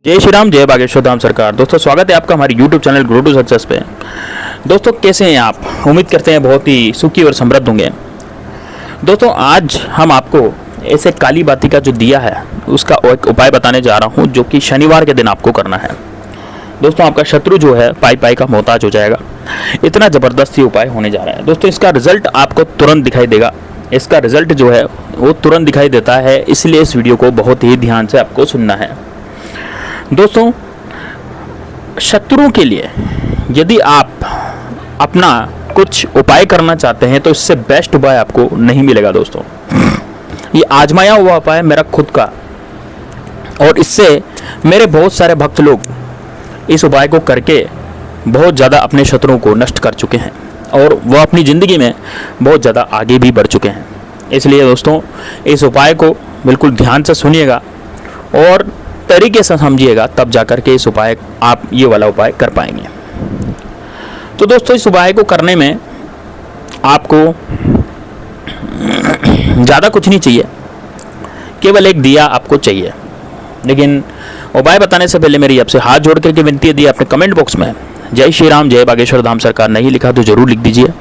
जय श्री राम, जय बागेश्वर धाम सरकार। दोस्तों स्वागत है आपका हमारे YouTube channel grow to success पे। दोस्तों कैसे हैं आप? उम्मीद करते हैं बहुत ही सुखी और समृद्ध होंगे। दोस्तों आज हम आपको ऐसे काली बाती का जो दिया है उसका एक उपाय बताने जा रहा हूं, जो कि शनिवार के दिन आपको करना है। दोस्तों आपका शत्रु जो है पाई पाई का मोहताज हो जाएगा। इतना ज़बरदस्त ये उपाय होने जा रहा है। दोस्तों इसका रिजल्ट आपको तुरंत दिखाई देगा। इसका रिजल्ट जो है वो तुरंत दिखाई देता है, इसलिए इस वीडियो को बहुत ही ध्यान से आपको सुनना है। दोस्तों शत्रुओं के लिए यदि आप अपना कुछ उपाय करना चाहते हैं तो इससे बेस्ट उपाय आपको नहीं मिलेगा। दोस्तों ये आजमाया हुआ उपाय मेरा खुद का, और इससे मेरे बहुत सारे भक्त लोग इस उपाय को करके बहुत ज़्यादा अपने शत्रुओं को नष्ट कर चुके हैं और वह अपनी ज़िंदगी में बहुत ज़्यादा आगे भी बढ़ चुके हैं। इसलिए दोस्तों इस उपाय को बिल्कुल ध्यान से सुनिएगा और तरीके से समझिएगा, तब जाकर के इस उपाय आप ये वाला उपाय कर पाएंगे। तो दोस्तों इस उपाय को करने में आपको ज़्यादा कुछ नहीं चाहिए, केवल एक दिया आपको चाहिए। लेकिन उपाय बताने से पहले मेरी आपसे हाथ जोड़ करके विनती है, अपने कमेंट बॉक्स में जय श्री राम, जय बागेश्वर धाम सरकार नहीं लिखा तो जरूर लिख दीजिए।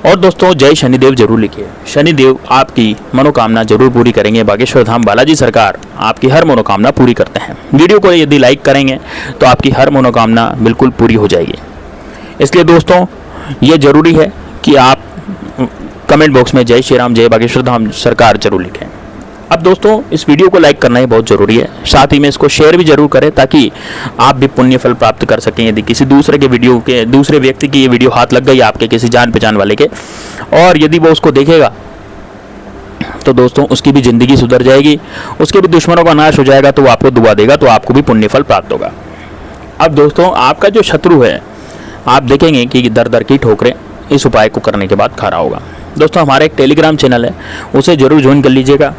और दोस्तों जय शनिदेव जरूर लिखिए। शनिदेव आपकी मनोकामना जरूर पूरी करेंगे। बागेश्वर धाम बालाजी सरकार आपकी हर मनोकामना पूरी करते हैं। वीडियो को यदि लाइक करेंगे तो आपकी हर मनोकामना बिल्कुल पूरी हो जाएगी। इसलिए दोस्तों ये जरूरी है कि आप कमेंट बॉक्स में जय श्री राम, जय बागेश्वर धाम सरकार जरूर लिखें। अब दोस्तों इस वीडियो को लाइक करना ही बहुत ज़रूरी है, साथ ही में इसको शेयर भी जरूर करें ताकि आप भी पुण्य फल प्राप्त कर सकें। यदि किसी दूसरे व्यक्ति की ये वीडियो हाथ लग गई आपके किसी जान पहचान वाले के, और यदि वो उसको देखेगा तो दोस्तों उसकी भी ज़िंदगी सुधर जाएगी, उसके भी दुश्मनों का नाश हो जाएगा, तो वो आपको दुआ देगा, तो आपको भी पुण्य फल प्राप्त होगा। अब दोस्तों आपका जो शत्रु है आप देखेंगे कि दर दर की ठोकरें इस उपाय को करने के बाद खा रहा होगा। दोस्तों हमारा एक टेलीग्राम चैनल है, उसे ज़रूर ज्वाइन कर लीजिएगा।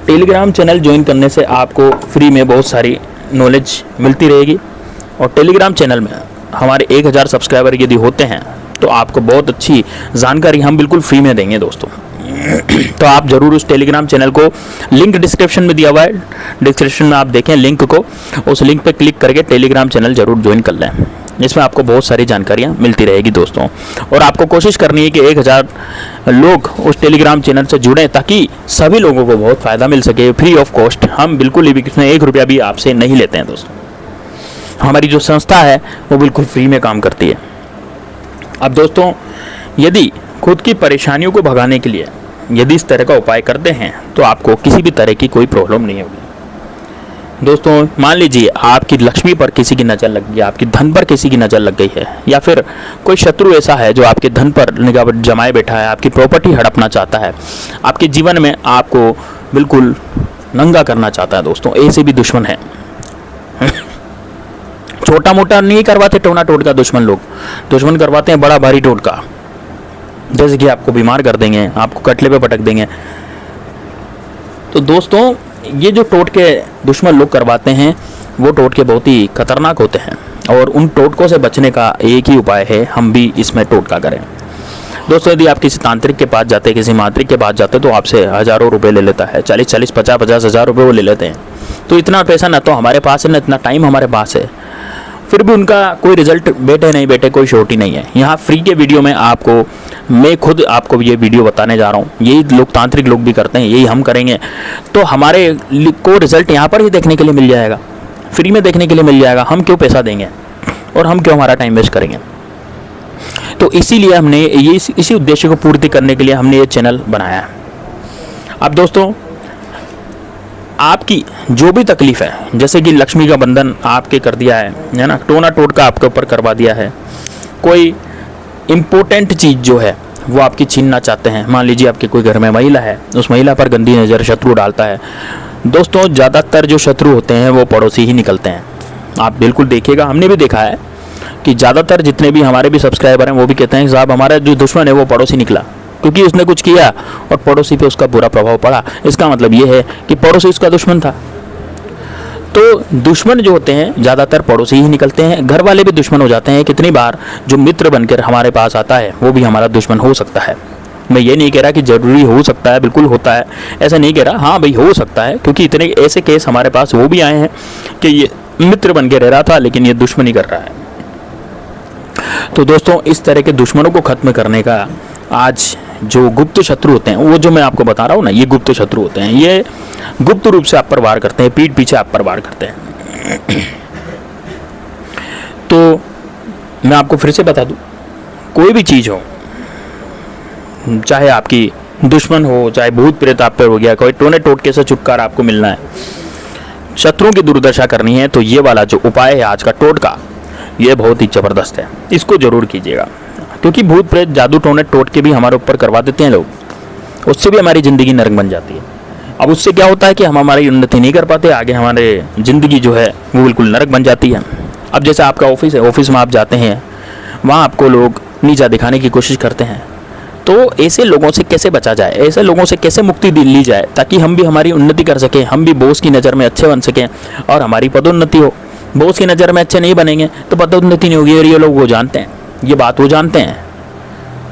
टेलीग्राम चैनल ज्वाइन करने से आपको फ्री में बहुत सारी नॉलेज मिलती रहेगी, और टेलीग्राम चैनल में हमारे 1000 सब्सक्राइबर यदि होते हैं तो आपको बहुत अच्छी जानकारी हम बिल्कुल फ्री में देंगे दोस्तों। तो आप ज़रूर उस टेलीग्राम चैनल को, लिंक डिस्क्रिप्शन में दिया हुआ है, डिस्क्रिप्शन में आप देखें लिंक को, उस लिंक पर क्लिक करके टेलीग्राम चैनल ज़रूर ज्वाइन कर लें। इसमें आपको बहुत सारी जानकारियाँ मिलती रहेगी दोस्तों, और आपको कोशिश करनी है कि 1000 लोग उस टेलीग्राम चैनल से जुड़ें ताकि सभी लोगों को बहुत फ़ायदा मिल सके, फ्री ऑफ कॉस्ट। हम बिल्कुल भी इसमें 1 रुपया भी आपसे नहीं लेते हैं दोस्तों। हमारी जो संस्था है वो बिल्कुल फ्री में काम करती है। अब दोस्तों यदि खुद की परेशानियों को भगाने के लिए यदि इस तरह का उपाय करते हैं तो आपको किसी भी तरह की कोई प्रॉब्लम नहीं होगी। दोस्तों मान लीजिए आपकी लक्ष्मी पर किसी की नज़र लग गई, आपकी धन पर किसी की नज़र लग गई है, या फिर कोई शत्रु ऐसा है जो आपके धन पर निगाह जमाए बैठा है, आपकी प्रॉपर्टी हड़पना चाहता है, आपके जीवन में आपको बिल्कुल नंगा करना चाहता है। दोस्तों ऐसे भी दुश्मन है। छोटा मोटा नहीं करवाते टोना टोटका दुश्मन, लोग दुश्मन करवाते हैं बड़ा भारी टोटका, जैसे कि आपको बीमार कर देंगे, आपको कटले पे पटक देंगे। तो दोस्तों ये जो टोटके दुश्मन लोग करवाते हैं वो टोटके बहुत ही खतरनाक होते हैं, और उन टोटकों से बचने का एक ही उपाय है, हम भी इसमें टोटका करें। दोस्तों यदि आप किसी तांत्रिक के पास जाते हैं, किसी मांत्रिक के पास जाते हैं, तो आपसे हज़ारों रुपए ले लेता है, 40-40, 50-50 हज़ार रुपये वो ले लेते हैं। तो इतना पैसा ना तो हमारे पास है, ना इतना टाइम हमारे पास है, फिर भी उनका कोई रिजल्ट बैठे कोई शॉर्टी नहीं है। यहाँ फ्री के वीडियो में मैं खुद आपको ये वीडियो बताने जा रहा हूँ। यही लोग तांत्रिक लोग भी करते हैं, यही हम करेंगे, तो हमारे को रिजल्ट यहाँ पर ही देखने के लिए मिल जाएगा, फ्री में देखने के लिए मिल जाएगा। हम क्यों पैसा देंगे और हम क्यों हमारा टाइम वेस्ट करेंगे? तो इसीलिए हमने इसी उद्देश्य को पूर्ति करने के लिए हमने ये चैनल बनाया है। अब दोस्तों आपकी जो भी तकलीफ़ है, जैसे कि लक्ष्मी का बंधन आपके कर दिया है ना, टोना टोटका आपके ऊपर करवा दिया है, कोई इम्पोर्टेंट चीज़ जो है वो आपकी छीनना चाहते हैं, मान लीजिए आपके कोई घर में महिला है, उस महिला पर गंदी नज़र शत्रु डालता है। दोस्तों ज़्यादातर जो शत्रु होते हैं वो पड़ोसी ही निकलते हैं। आप बिल्कुल देखिएगा, हमने भी देखा है कि ज़्यादातर जितने भी हमारे भी सब्सक्राइबर हैं वो भी कहते हैं कि साहब हमारा जो दुश्मन है वो पड़ोसी निकला, क्योंकि उसने कुछ किया और पड़ोसी पे उसका बुरा प्रभाव पड़ा। इसका मतलब ये है कि पड़ोसी उसका दुश्मन था। तो दुश्मन जो होते हैं ज़्यादातर पड़ोसी ही निकलते हैं, घर वाले भी दुश्मन हो जाते हैं। कितनी बार जो मित्र बनकर हमारे पास आता है वो भी हमारा दुश्मन हो सकता है। मैं ये नहीं कह रहा कि ज़रूरी हो सकता है, बिल्कुल होता है, ऐसा नहीं कह रहा। हाँ भाई हो सकता है, क्योंकि इतने ऐसे केस हमारे पास वो भी आए हैं कि ये मित्र बन के रह रहा था लेकिन ये दुश्मनी कर रहा है। तो दोस्तों इस तरह के दुश्मनों को ख़त्म करने का आज जो गुप्त शत्रु होते हैं, वो जो मैं आपको बता रहा हूँ ना, ये गुप्त शत्रु होते हैं, ये गुप्त रूप से आप पर वार करते हैं, पीठ पीछे आप पर वार करते हैं। तो मैं आपको फिर से बता दूं, कोई भी चीज़ हो, चाहे आपकी दुश्मन हो, चाहे भूत प्रेत आप पर हो गया, कोई टोने टोटके से छुटकारा आपको मिलना है, शत्रुओं की दुर्दशा करनी है, तो ये वाला जो उपाय है आज का टोटका, ये बहुत ही ज़बरदस्त है, इसको ज़रूर कीजिएगा। क्योंकि भूत प्रेत जादू टोने टोटके भी हमारे ऊपर करवा देते हैं लोग, उससे भी हमारी ज़िंदगी नरक बन जाती है। अब उससे क्या होता है कि हम हमारी उन्नति नहीं कर पाते, आगे हमारे ज़िंदगी जो है वो बिल्कुल नरक बन जाती है। अब जैसे आपका ऑफिस है, ऑफिस में आप जाते हैं, वहाँ आपको लोग नीचा दिखाने की कोशिश करते हैं, तो ऐसे लोगों से कैसे बचा जाए, ऐसे लोगों से कैसे मुक्ति ली जाए, ताकि हम भी हमारी उन्नति कर सकें, हम भी बॉस की नज़र में अच्छे बन सकें और हमारी पदोन्नति हो। बॉस की नज़र में अच्छे नहीं बनेंगे तो पदोन्नति नहीं होगी, और ये लोग वो जानते हैं, ये बात वो जानते हैं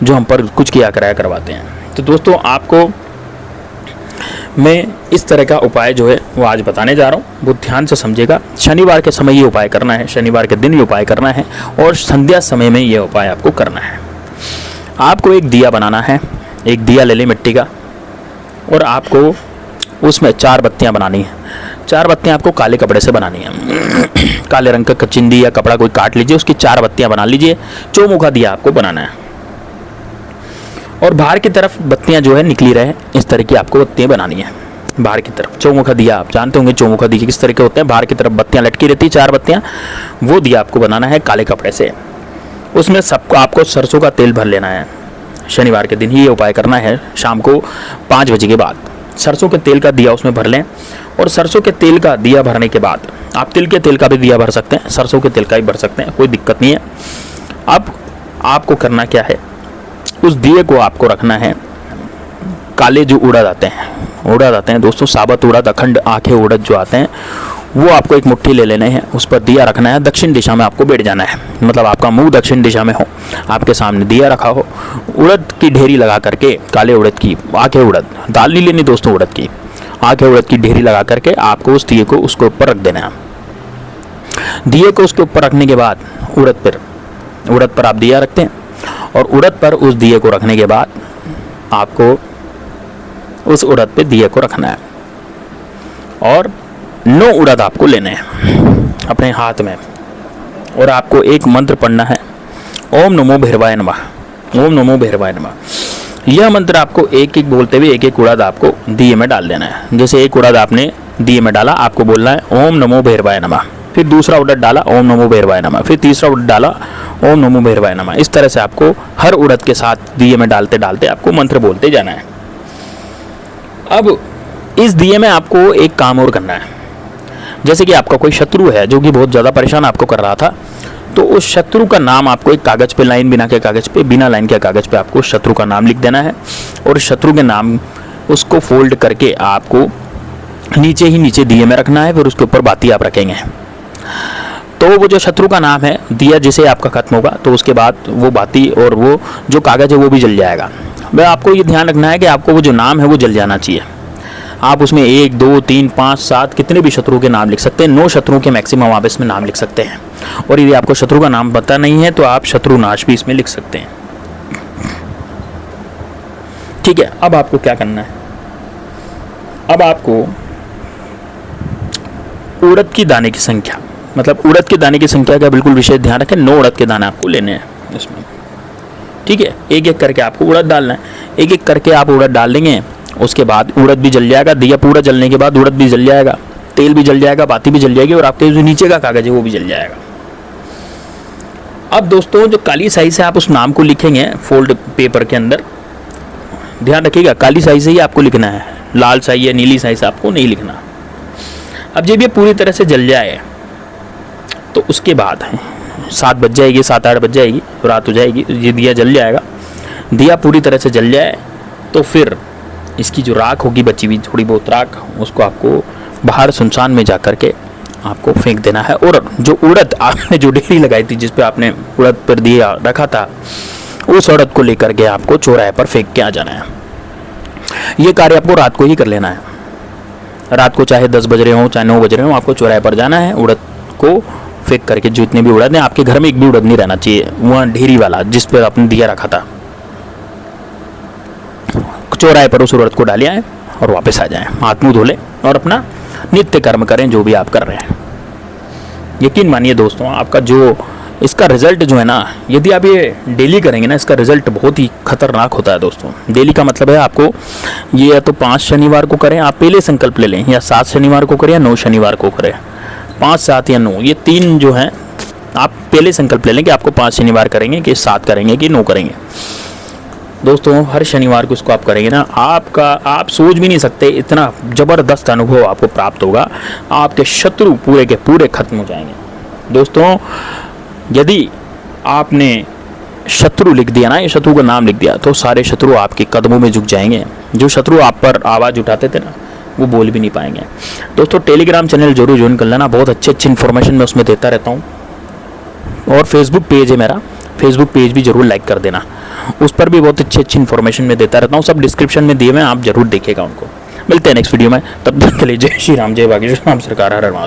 जो हम पर कुछ किया कराया करवाते हैं। तो दोस्तों आपको मैं इस तरह का उपाय जो है वो आज बताने जा रहा हूँ, बहुत ध्यान से समझिएगा। शनिवार के समय ये उपाय करना है, शनिवार के दिन ये उपाय करना है, और संध्या समय में ये उपाय आपको करना है। आपको एक दिया बनाना है, एक दिया ले लें मिट्टी का, और आपको उसमें 4 बत्तियाँ बनानी है। 4 बत्तियाँ आपको काले कपड़े से बनानी है। काले रंग का चिंदी या कपड़ा कोई काट लीजिए, उसकी 4 बत्तियाँ बना लीजिए। चौमुखा दिया आपको बनाना है, और बाहर की तरफ बत्तियाँ जो है निकली रहे, इस तरह की आपको बत्तियाँ बनानी है। बाहर की तरफ चौमुखा दिया, आप जानते होंगे चौमुखा दिए किस तरह के होते हैं, बाहर की तरफ बत्तियाँ लटकी रहती है, 4 बत्तियाँ, वो दिया आपको बनाना है काले कपड़े से। उसमें सबको आपको सरसों का तेल भर लेना है। शनिवार के दिन ही ये उपाय करना है, शाम को 5 बजे के बाद सरसों के तेल का दिया उसमें भर लें। और सरसों के तेल का दिया भरने के बाद आप तिल के तेल का भी दिया भर सकते हैं, सरसों के तेल का भी भर सकते हैं, कोई दिक्कत नहीं है। अब आपको करना क्या है, उस दिए को आपको रखना है, काले जो उड़द आते हैं दोस्तों, साबुत उड़द, अखंड आंखें उड़द जो आते हैं, वो आपको एक मुट्ठी ले लेने हैं, उस पर दिया रखना है। दक्षिण दिशा में आपको बैठ जाना है, मतलब आपका मुंह दक्षिण दिशा में हो, आपके सामने दिया रखा हो, उड़द की ढेरी लगा करके, काले उड़द की आंखें उड़द, दाल नहीं लेनी दोस्तों, उड़द की आंखें उड़द की ढेरी लगा करके आपको उस दिए को उसके ऊपर रख देना है। दिए को उसके ऊपर रखने के बाद उड़द पर आप दिया रखते हैं, और उड़द पर उस दिए को रखने के बाद आपको उस उड़द पे दिए को रखना है, और 9 उड़द आपको लेने हैं अपने हाथ में, और आपको एक मंत्र पढ़ना है, ओम नमो भैरवाय नमः, ओम नमो भैरवाय नमः। यह मंत्र आपको एक एक बोलते हुए एक एक उड़द आपको दिए में डाल देना है। जैसे एक उड़द आपने दिए में डाला, आपको बोलना है ओम नमो भैरवाय नमः, फिर दूसरा उड़द डाला ओम नमो भैरवाय नमः, फिर तीसरा उड़द डाला ओम नमो भैरवाय नमः। इस तरह से आपको हर उड़द के साथ दिए में डालते डालते आपको मंत्र बोलते जाना है। अब इस दिए में आपको एक काम और करना है। जैसे कि आपका कोई शत्रु है जो कि बहुत ज़्यादा परेशान आपको कर रहा था, तो उस शत्रु का नाम आपको एक कागज़ पे, लाइन बिना के कागज़ पे, बिना लाइन के कागज़ पे आपको शत्रु का नाम लिख देना है, और शत्रु के नाम उसको फोल्ड करके आपको नीचे ही नीचे दिए में रखना है, फिर उसके ऊपर बाती आप रखेंगे। तो वो जो शत्रु का नाम है, दिया जिसे आपका खत्म होगा, तो उसके बाद वो बाती और वो जो कागज़ है वो भी जल जाएगा। वह आपको ये ध्यान रखना है कि आपको वो जो नाम है वो जल जाना चाहिए। आप उसमें 1, 2, 3, 5, 7 कितने भी शत्रुओं के नाम लिख सकते हैं। 9 शत्रुओं के मैक्सिमम आप इसमें नाम लिख सकते हैं, और यदि आपको शत्रु का नाम पता नहीं है तो आप शत्रु नाश भी इसमें लिख सकते हैं। ठीक है, अब आपको क्या करना है, अब आपको उड़द की दाने की संख्या, मतलब उड़द के दाने की संख्या का बिल्कुल विशेष ध्यान रखें। 9 उड़द के दाने आपको लेने हैं इसमें। ठीक है, एक एक करके आपको उड़द डालना है, एक एक करके आप उड़द डाल देंगे, उसके बाद उड़द भी जल जाएगा, दिया पूरा जलने के बाद उड़द भी जल जाएगा, तेल भी जल जाएगा, बाती भी जल जाएगी, और आपके जो नीचे का कागज है वो भी जल जाएगा। अब दोस्तों जो काली स्याही से आप उस नाम को लिखेंगे फोल्ड पेपर के अंदर, ध्यान रखिएगा काली स्याही से ही आपको लिखना है, लाल स्याही या नीली स्याही से आपको नहीं लिखना। अब जब ये पूरी तरह से जल जाए तो उसके बाद 7 बज जाएगी, 7-8 बज जाएगी, रात हो जाएगी, ये दिया जल जाएगा। दिया पूरी तरह से जल जाए तो फिर इसकी जो राख होगी, बची हुई थोड़ी बहुत राख, उसको आपको बाहर सुनसान में जा कर के आपको फेंक देना है। और जो उड़द आपने जो ढेरी लगाई थी, जिस पे आपने उड़द पर दिया रखा था, उस उड़द को लेकर के आपको चौराहे पर फेंक के आ जाना है। ये कार्य आपको रात को ही कर लेना है। रात को चाहे 10 बज रहे हो चाहे 9 बज रहे हो, आपको चौराहे पर जाना है। उड़द को फेंक करके जितने भी उड़द हैं, आपके घर में एक भी उड़द नहीं रहना चाहिए, वहाँ ढेरी वाला जिस पर आपने दिया रखा था, चौराहे पर उस उड़द को डाले आए और वापस आ जाएं। हाथ मुंह धो लें और अपना नित्य कर्म करें जो भी आप कर रहे हैं। यकीन मानिए दोस्तों, आपका जो इसका रिजल्ट जो है ना, यदि आप ये डेली करेंगे ना, इसका रिजल्ट बहुत ही खतरनाक होता है दोस्तों। डेली का मतलब है आपको ये या तो 5 शनिवार को करें, आप पहले संकल्प ले लें, या 7 शनिवार को करें या 9 शनिवार को करें। 5, 7 या 9 ये 3 जो हैं, आप पहले संकल्प ले लें कि आपको 5 शनिवार करेंगे कि 7 करेंगे कि 9 करेंगे। दोस्तों हर शनिवार को इसको आप करेंगे ना, आप सोच भी नहीं सकते इतना ज़बरदस्त अनुभव आपको प्राप्त होगा। आपके शत्रु पूरे के पूरे खत्म हो जाएंगे। दोस्तों यदि आपने शत्रु लिख दिया ना, ये शत्रु का नाम लिख दिया, तो सारे शत्रु आपके कदमों में झुक जाएंगे। जो शत्रु आप पर आवाज़ उठाते थे ना, वो बोल भी नहीं पाएंगे। दोस्तों टेलीग्राम चैनल जरूर ज्वाइन कर लेना, बहुत अच्छी इन्फॉर्मेशन मैं उसमें देता रहता हूँ। और फेसबुक पेज है मेरा, फेसबुक पेज भी जरूर लाइक कर देना, उस पर भी बहुत अच्छी इन्फॉर्मेशन मैं देता रहता हूँ। सब डिस्क्रिप्शन में दिए हुए हैं, आप जरूर देखिएगा उनको। मिलते हैं नेक्स्ट वीडियो में, तब तक के लिए जय श्री राम, जय बागेश्वर धाम सरकार, हर हर महादेव।